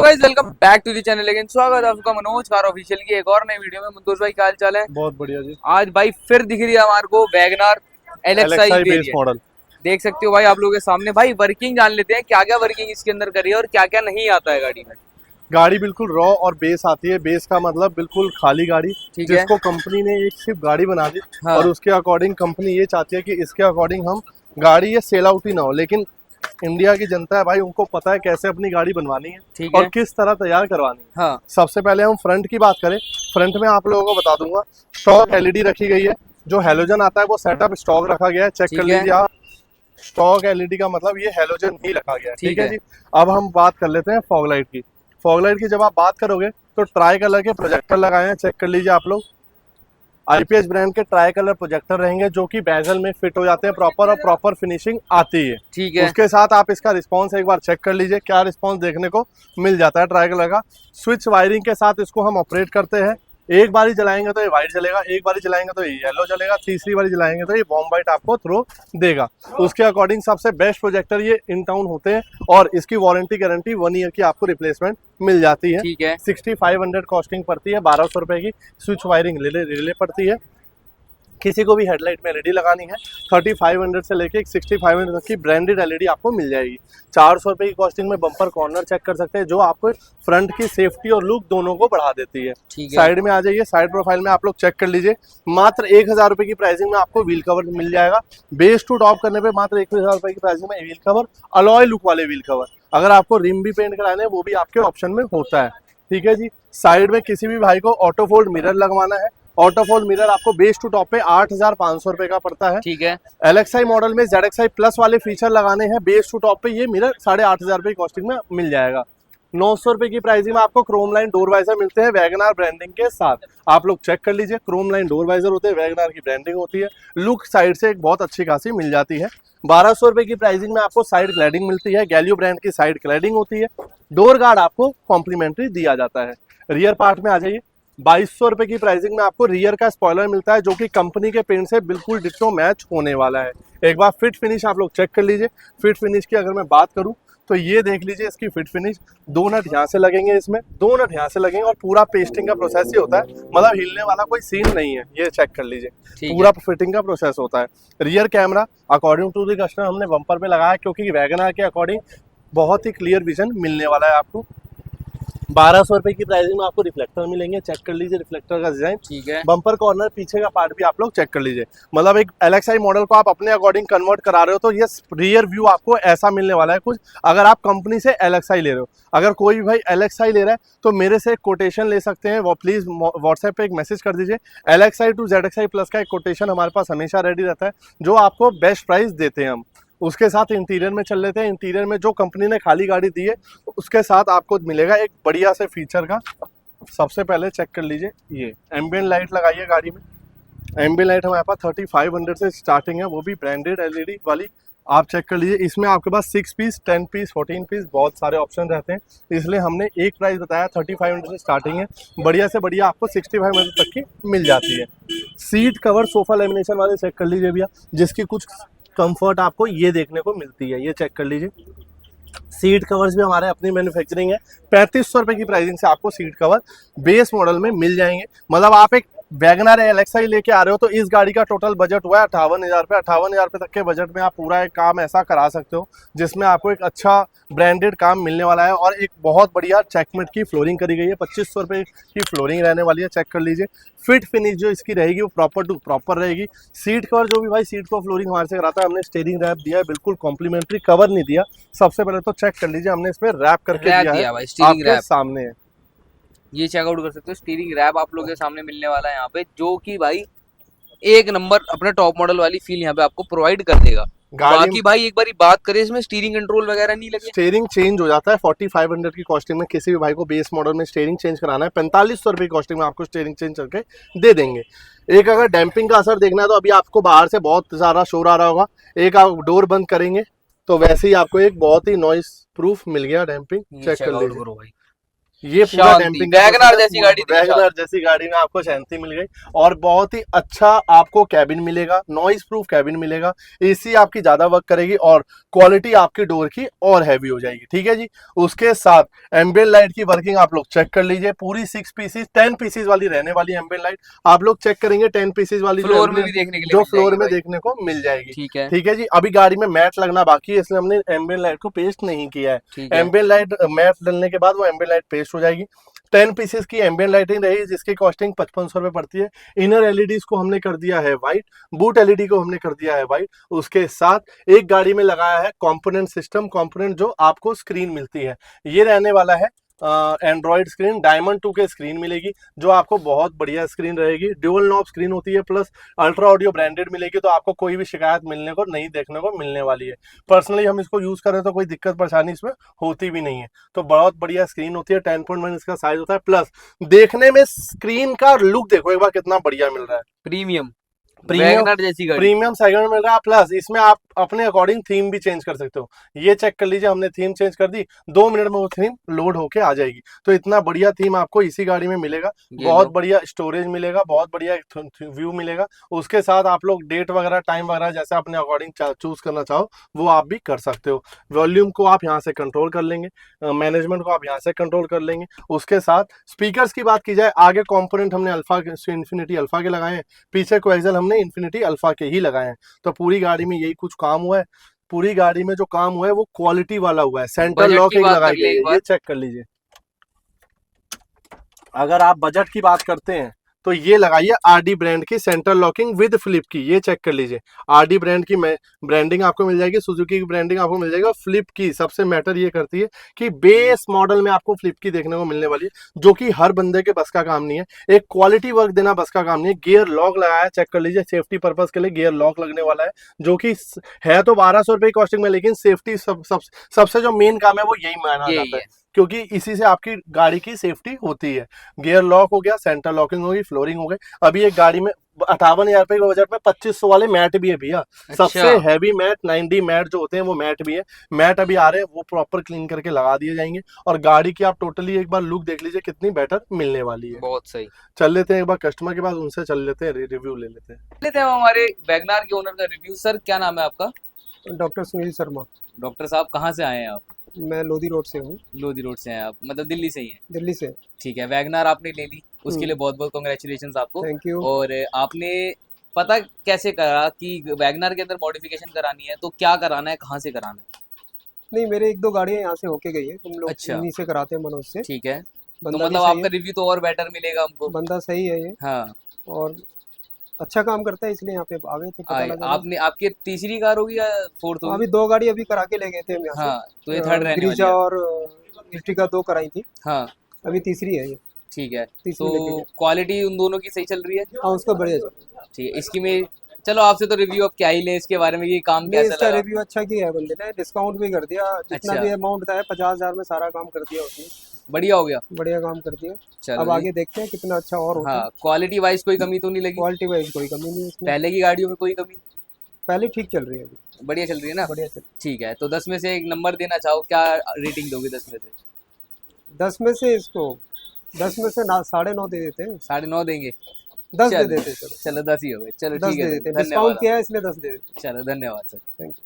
Guys, welcome back to the channel. लेकिन स्वागत है आपका मनोज कार ऑफिशियल की एक और नई वीडियो में। मनोज भाई क्या हाल चाल है? बहुत बढ़िया जी। आज भाई फिर दिख रही है हमारे को WagonR LXi base variant. Model देख सकते हो भाई आप लोगों के सामने। भाई वर्किंग जान लेते हैं, क्या क्या वर्किंग इसके अंदर करी है और क्या क्या नहीं आता है गाड़ी में। गाड़ी बिल्कुल रॉ और बेस आती है। बेस का मतलब बिल्कुल खाली गाड़ी, ठीक है। जिसको कंपनी ने एक सिर्फ गाड़ी बना दी। हाँ। और उसके अकॉर्डिंग कंपनी ये चाहती है कि इसके अकॉर्डिंग हम गाड़ी ये सेल आउट ही ना हो। लेकिन इंडिया की जनता है भाई, उनको पता है कैसे अपनी गाड़ी बनवानी है ठीक और है। किस तरह तैयार करवानी है। हाँ। सबसे पहले हम फ्रंट की बात करें। फ्रंट में आप लोगों को बता दूंगा, स्टॉक एलईडी रखी गई है। जो हेलोजन आता है वो सेटअप स्टॉक रखा गया है। चेक कर लीजिए आप। स्टॉक एलईडी का मतलब ये हेलोजन ही रखा गया है। ठीक है जी। अब हम बात कर लेते हैं फॉग लाइट की। फॉग लाइट की जब आप बात करोगे तो ट्राई कलर के प्रोजेक्टर लगाए हैं। चेक कर लीजिए आप लोग। आईपीएस ब्रांड के ट्राई कलर प्रोजेक्टर रहेंगे, जो कि बेजल में फिट हो जाते हैं प्रॉपर, और प्रॉपर फिनिशिंग आती है। ठीक है। उसके साथ आप इसका रिस्पांस एक बार चेक कर लीजिए, क्या रिस्पांस देखने को मिल जाता है ट्राई कलर का। स्विच वायरिंग के साथ इसको हम ऑपरेट करते हैं। एक बारी जलाएंगे तो ये व्हाइट जलेगा, एक बारी जलाएंगे तो ये येलो जलेगा, तीसरी बारी जलाएंगे तो ये वार्म व्हाइट आपको थ्रो देगा। उसके अकॉर्डिंग सबसे बेस्ट प्रोजेक्टर ये इन टाउन होते हैं, और इसकी वारंटी गारंटी 1 ईयर की आपको रिप्लेसमेंट मिल जाती है। ठीक है। 6500 कॉस्टिंग पड़ती है, 1200 रुपए की स्विच वायरिंग रिले पड़ती है। किसी को भी हेडलाइट में एलईडी लगानी है 3500 से लेके 6500 तक की ब्रांडेड एलईडी आपको मिल जाएगी। 400 रुपए की कॉस्टिंग में बम्पर कॉर्नर चेक कर सकते हैं, जो आपको फ्रंट की सेफ्टी और लुक दोनों को बढ़ा देती है। साइड में आ जाइए, साइड प्रोफाइल में आप लोग चेक कर लीजिए। मात्र 1000 रुपए की प्राइसिंग में आपको व्हील कवर मिल जाएगा। बेस टू टॉप करने पे मात्र 1000 रुपए की प्राइसिंग में व्हील कवर, अलॉय लुक वाले व्हील कवर। अगर आपको रिम भी पेंट कराने हैं वो भी आपके ऑप्शन में होता है। ठीक है जी। साइड में किसी भी भाई को ऑटो फोल्ड मिरर लगवाना है, ऑटो फोल्ड मिरर आपको बेस टू टॉप पे 8500 रुपए का पड़ता है। ठीक है। LXi मॉडल में ZXi प्लस वाले फीचर लगाने हैं, बेस टू टॉप पे ये मिरर 8500 रुपए की कॉस्टिंग में मिल जाएगा। 900 रुपए की प्राइसिंग में आपको क्रोम लाइन डोर वाइजर मिलते हैं वैगनार ब्रांडिंग के साथ। आप लोग चेक कर लीजिए, क्रोम लाइन डोर वाइजर होते हैं, वैगनार की ब्रांडिंग होती है। लुक साइड से एक बहुत अच्छी खासी मिल जाती है। 1200 रुपए की प्राइसिंग में आपको साइड क्लैडिंग मिलती है, गैलियो ब्रांड की साइड क्लैडिंग होती है। डोर गार्ड आपको कॉम्प्लीमेंट्री दिया जाता है। रियर पार्ट में आ जाइए। 2200 रुपए की प्राइसिंग में आपको रियर का स्पॉइलर मिलता है, जो कि कंपनी के पेंट से बिल्कुल डिट्टो मैच होने वाला है। एक बार फिट फिनिश आप लोग चेक कर लीजिए। फिट फिनिश की अगर मैं बात करूं तो ये देख लीजिए इसकी फिट फिनिश। 2 नट यहाँ से लगेंगे, इसमें 2 नट यहाँ से लगेंगे, और पूरा पेस्टिंग का प्रोसेस ही होता है। मतलब हिलने वाला कोई सीन नहीं है, ये चेक कर लीजिए। पूरा फिटिंग का प्रोसेस होता है। Rear camera according to the customer हमने बम्पर पे लगाया, क्योंकि वैगनार के अकॉर्डिंग बहुत ही क्लियर विजन मिलने वाला है आपको। 1200 रुपए की प्राइसिंग में आपको रिफ्लेक्टर मिलेंगे। चेक कर लीजिए रिफ्लेक्टर का डिजाइन। ठीक है। बम्पर कॉर्नर पीछे का पार्ट भी आप लोग चेक कर लीजिए। मतलब एक LXi मॉडल को आप अपने अकॉर्डिंग कन्वर्ट करा रहे हो तो ये रियर व्यू आपको ऐसा मिलने वाला है कुछ, अगर आप कंपनी से LXi ले रहे हो। अगर कोई भी भाई LXi ले रहा है तो मेरे से एक कोटेशन ले सकते हैं, वो प्लीज व्हाट्सएप पे एक मैसेज कर दीजिए। LXi टू ZXi प्लस का एक कोटेशन हमारे पास हमेशा रेडी रहता है, जो आपको बेस्ट प्राइस देते हैं हम। उसके साथ इंटीरियर में चल लेते हैं। इंटीरियर में जो कंपनी ने खाली गाड़ी दी है उसके साथ आपको मिलेगा एक बढ़िया से फीचर का। सबसे पहले चेक कर लीजिए, ये एम्बियंट लाइट लगाइए गाड़ी में। एम्बियंट लाइट हमारे पास 3500 से स्टार्टिंग है, वो भी ब्रांडेड एलईडी वाली। आप चेक कर लीजिए, इसमें आपके पास 6 पीस, 10 पीस, 14 पीस बहुत सारे ऑप्शन रहते हैं, इसलिए हमने एक प्राइस बताया। 3500 से स्टार्टिंग है, बढ़िया से बढ़िया आपको 6500 तक की मिल जाती है। सीट कवर सोफा लेमिनेशन वाले चेक कर लीजिए भैया, जिसकी कुछ कंफर्ट आपको ये देखने को मिलती है, ये चेक कर लीजिए। सीट कवर्स भी हमारे अपनी मैन्युफैक्चरिंग है। 3500 रुपए की प्राइसिंग से आपको सीट कवर बेस मॉडल में मिल जाएंगे। मतलब आप एक वैगनार LXi लेके आ रहे हो तो इस गाड़ी का टोटल बजट हुआ है 58,000 रुपये। 58,000 रुपये तक के बजट में आप पूरा एक काम ऐसा करा सकते हो जिसमें आपको एक अच्छा ब्रांडेड काम मिलने वाला है। और एक बहुत बढ़िया चेकमेट की फ्लोरिंग करी गई है, 2500 रुपये की फ्लोरिंग रहने वाली है। चेक कर लीजिए। फिट फिनिश जो इसकी रहेगी वो प्रॉपर टू प्रॉपर रहेगी। सीट कवर जो भी भाई सीट को फ्लोरिंग हमारे से कराता है, हमने स्टीयरिंग रैप दिया है, बिल्कुल कॉम्प्लीमेंट्री, कवर नहीं दिया। सबसे पहले तो चेक कर लीजिए, हमने इसमें रैप करके दिया है, आपके सामने है। ये चेकआउट कर सकते हो। स्टीयरिंग रैप आप लोगों के सामने मिलने वाला है यहाँ पे, जो कि भाई एक नंबर अपने टॉप मॉडल वाली फील यहाँ पे आपको प्रोवाइड कर देगा। बाकी भाई एक बारी बात करें, इसमें स्टीयरिंग कंट्रोल वगैरह नहीं लगे। स्टीयरिंग चेंज हो जाता है 4500 की कॉस्टिंग में। किसी भी भाई को बेस मॉडल में स्टीयरिंग चेंज कराना है 4500 रुपए की कॉस्टिंग में आपको स्टीयरिंग चेंज करके दे देंगे। एक अगर डैम्पिंग का असर देखना है तो अभी आपको बाहर से बहुत सारा शोर आ रहा होगा। एक आप डोर बंद करेंगे तो वैसे ही आपको एक बहुत ही नॉइस प्रूफ मिल गया डैम्पिंग। चेक कर लीजिए। ये पूरा शांति, डैम्पिंग का वैगनआर process है, जैसी गाड़ी थी, वैगनआर जैसी गाड़ी में आपको शांति मिल गई। और बहुत ही अच्छा आपको कैबिन मिलेगा, नॉइज प्रूफ कैबिन मिलेगा, एसी आपकी ज्यादा वर्क करेगी और क्वालिटी आपकी डोर की और हैवी हो जाएगी, ठीक है जी। उसके साथ एम्बियंट लाइट की वर्किंग आप लोग चेक कर लीजिए, पूरी 6 पीसेस 10 पीसेस वाली रहने वाली एम्बियंट लाइट आप लोग चेक करेंगे, 10 पीसेस वाली फ्लोर में भी देखने के लिए जो मिल फ्लोर जाएगी में भाई। देखने को मिल जाएगी, ठीक है, ठीक है जी। अभी गाड़ी में मैट लगना बाकी है, इसलिए हमने एम्बियंट लाइट को पेस्ट नहीं किया है। ठीक है। एम्बियंट लाइट मैट डलने के बाद वो एम्बियंट लाइट पेस्ट हो जाएगी। 10 पीसेस की एम्बियंट लाइटिंग रही जिसकी कॉस्टिंग 5500 रुपए पड़ती है। इनर एलईडीज को हमने कर दिया है व्हाइट, बूट एलईडी को हमने कर दिया है व्हाइट। उसके साथ एक गाड़ी में लगाया है कंपोनेंट सिस्टम, कंपोनेंट जो आपको स्क्रीन मिलती है, ये रहने वाला है एंड्रॉइड स्क्रीन, डायमंड 2 के स्क्रीन मिलेगी जो आपको बहुत बढ़िया स्क्रीन रहेगी, ड्यूल नॉब स्क्रीन होती है, प्लस अल्ट्रा ऑडियो ब्रांडेड मिलेगी, तो आपको कोई भी शिकायत मिलने को नहीं देखने को मिलने वाली है। पर्सनली हम इसको यूज करें तो कोई दिक्कत परेशानी इसमें होती भी नहीं है, तो बहुत बढ़िया स्क्रीन होती है। 10.1 इसका साइज होता है, प्लस देखने में स्क्रीन का लुक देखो एक बार कितना बढ़िया मिल रहा है, प्रीमियम, प्रीमियम वैगनआर जैसी गाड़ी। प्रीमियम सेगमेंट मिल रहा है। प्लस इसमें आप अपने अकॉर्डिंग थीम भी चेंज कर सकते हो, ये चेक कर लीजिए, हमने थीम चेंज कर दी, 2 मिनट में वो थीम लोड होके आ जाएगी। तो इतना बढ़िया थीम आपको इसी गाड़ी में मिलेगा, ये बहुत लो, बढ़िया स्टोरेज मिलेगा, बहुत बढ़िया व्यू मिलेगा। उसके साथ आप लोग डेट वगैरह टाइम वगैरह जैसे अपने अकॉर्डिंग चूज करना चाहो वो आप भी कर सकते हो। वॉल्यूम को आप यहाँ से कंट्रोल कर लेंगे, मैनेजमेंट को आप यहाँ से कंट्रोल कर लेंगे। उसके साथ स्पीकर्स की बात की जाए, आगे कॉम्पोनेंट हमने अल्फा इन्फिनिटी अल्फा के लगाए हैं, पीछे कोएक्सियल हमने इन्फिनिटी अल्फा के ही लगाए हैं। तो पूरी गाड़ी में यही कुछ काम हुआ है, पूरी गाड़ी में जो काम हुआ है वो क्वालिटी वाला हुआ है। सेंटर बजट लॉक की एक बात लगाई कर ले गई एक है, बार। ये चेक कर लीजिए। अगर आप बजट की बात करते हैं तो ये लगाइए आरडी ब्रांड की सेंटर लॉकिंग विद फ्लिप की, ये चेक कर लीजिए। आरडी ब्रांड की ब्रांडिंग आपको मिल जाएगी, सुजुकी की ब्रांडिंग आपको मिल जाएगी, और फ्लिप की सबसे मैटर ये करती है कि बेस मॉडल में आपको फ्लिप की देखने को मिलने वाली है, जो कि हर बंदे के बस का काम नहीं है। एक क्वालिटी वर्क देना बस का काम नहीं है। गियर लॉक लगाया, चेक कर लीजिए, सेफ्टी पर्पज के लिए गियर लॉक लगने वाला है, जो कि है तो 1200 रुपए की कॉस्टिंग में, लेकिन सेफ्टी सबसे जो मेन काम है वो यही माना यही जाता है, है। क्योंकि इसी से आपकी गाड़ी की सेफ्टी होती है। गियर लॉक हो गया, सेंटर लॉकिंग होगी, फ्लोरिंग हो गई। अभी एक गाड़ी में 58,000 रुपए के बजट में 2500 वाले मैट भी है भैया, सबसे अच्छा, हैवी मैट 90 मैट जो होते हैं वो मैट भी है। मैट अभी आ रहे हैं, वो प्रॉपर क्लीन करके लगा दिए जाएंगे, और गाड़ी की आप टोटली एक बार लुक देख लीजिए कितनी बेटर मिलने वाली है। बहुत सही। चल लेते हैं एक बार कस्टमर के पास, उनसे चल लेते हैं, रिव्यू ले लेते हैं। लेते हैं हम हमारे वैगनआर के ओनर का रिव्यू। सर क्या नाम है आपका? डॉक्टर सुनील शर्मा। डॉक्टर साहब कहाँ से आए हैं आप? मैं लोधी रोड से हूँ, लोधी रोड से हैं आप, मतलब दिल्ली से ही हैं? दिल्ली से। ठीक है, वैगनआर आपने ले ली, उसके लिए बहुत बहुत कॉन्ग्रेचुलेशंस आपको। Thank you. और आपने पता कैसे करा कि वैगनआर के अंदर मॉडिफिकेशन करानी है, तो क्या कराना है, कहाँ से कराना है? नहीं, मेरे 1-2 गाड़ियाँ यहाँ से होके गई है, हम लोग अच्छा। इन्हीं से कराते हैं मनोज से। ठीक है, तो बंदा भी मतलब सही आपका है, रिव्यू तो और बेटर मिलेगा हमको। बंदा सही है ये, हाँ, और अच्छा काम करता है, इसलिए यहाँ पे आ गए थे, पता लगा। आपने आपकी तीसरी कार होगी या फोर्थ होगी? अभी 2 गाड़ी अभी करा के ले गए थे हम यहाँ हाँ, तो ये से, थर्ड रहने वाली ब्रीजा है। और इर्टिगा 2 कराई थी, हाँ, अभी तीसरी है ये, ठीक है। तीसरी लेके तो गए। क्वालिटी उन दोनों की सही चल रही है? हाँ, उसका बढ़िया चल रहा है। ठीक है, इसकी में चलो आपसे तो रिव्यू अब क्या ही लें इसके बारे में, ये काम नहीं, कैसा इसका लगा? रिव्यू अच्छा किया है बंदे ने, डिस्काउंट भी कर दिया, जितना अच्छा। भी अमाउंट था 50,000 में सारा काम कर दिया उसने, बढ़िया हो गया। बढ़िया काम कर दिया। चलो अब जी। आगे देखते हैं कितना अच्छा और होता है। हाँ, क्वालिटी वाइज कोई कमी तो नहीं लगी? क्वालिटी वाइज कोई कमी नहीं है इसमें, पहले की गाड़ियों में कोई कमी? पहले ठीक चल रही है अभी, बढ़िया चल रही है ना? बढ़िया चल। ठीक है, तो 10 में से एक नंबर देना चाहो, क्या रेटिंग दोगे 10 में से? 10 में से इसको 10 में से ना 9.5 दे देते हैं, 9.5 देंगे? 10 दे चलो, देते हैं, चलो चलो 10 ही हो गए। चलो 10 ठीक दे है, देते हैं, धन्यवाद। डिस्काउंट किया है इसलिए 10 दे देते हैं। चलो धन्यवाद सर। Thank you.